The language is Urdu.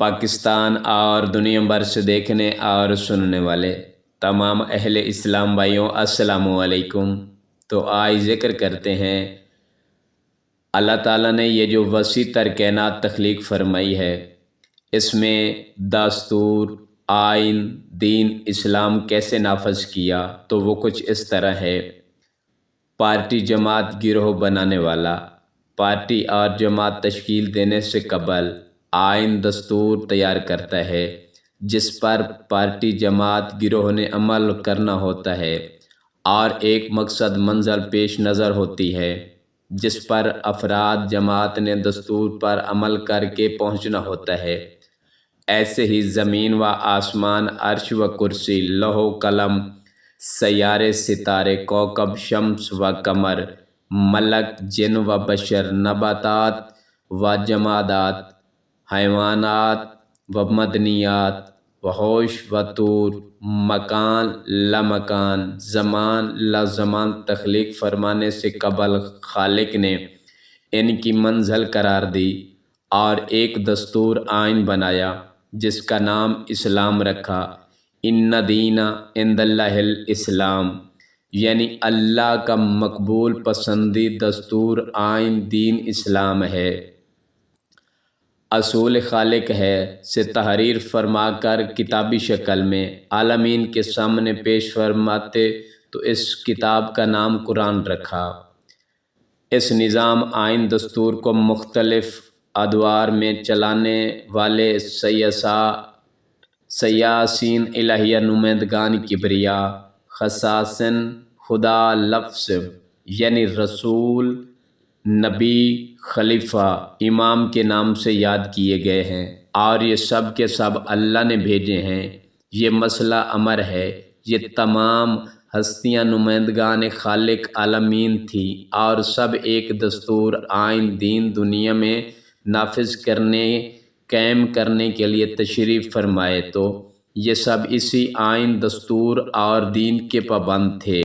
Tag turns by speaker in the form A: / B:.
A: پاکستان اور دنیا بھر سے دیکھنے اور سننے والے تمام اہل اسلام بھائیوں السلام علیکم۔ تو آج ذکر کرتے ہیں اللہ تعالیٰ نے یہ جو وسیع تر کائنات تخلیق فرمائی ہے، اس میں دستور، آئین، دین اسلام کیسے نافذ کیا، تو وہ کچھ اس طرح ہے۔ پارٹی جماعت گروہ بنانے والا پارٹی اور جماعت تشکیل دینے سے قبل آئین دستور تیار کرتا ہے، جس پر پارٹی جماعت گروہ نے عمل کرنا ہوتا ہے، اور ایک مقصد منزل پیش نظر ہوتی ہے جس پر افراد جماعت نے دستور پر عمل کر کے پہنچنا ہوتا ہے۔ ایسے ہی زمین و آسمان، عرش و کرسی، لوح و قلم، سیارے، ستارے، کوکب، شمس و قمر، ملک، جن و بشر، نباتات و جمادات، حیوانات و مدنیات، وحوش و طور، مکان لمکان، زمان لزمان تخلیق فرمانے سے قبل خالق نے ان کی منزل قرار دی اور ایک دستور آئین بنایا جس کا نام اسلام رکھا۔ ان دین عند اللہ الاسلام، یعنی اللہ کا مقبول پسندیدہ دستور آئین دین اسلام ہے۔ اصول خالق ہے سے تحریر فرما کر کتابی شکل میں عالمین کے سامنے پیش فرماتے تو اس کتاب کا نام قرآن رکھا۔ اس نظام آئین دستور کو مختلف ادوار میں چلانے والے سیاسین، الہیہ نمائندگان کبریا، خصائص خدا لفظ یعنی رسول، نبی، خلیفہ، امام کے نام سے یاد کیے گئے ہیں، اور یہ سب کے سب اللہ نے بھیجے ہیں۔ یہ مسئلہ امر ہے، یہ تمام ہستیاں نمائندگان خالق عالمین تھی، اور سب ایک دستور آئین دین دنیا میں نافذ کرنے، قائم کرنے کے لیے تشریف فرمائے، تو یہ سب اسی آئین دستور اور دین کے پابند تھے۔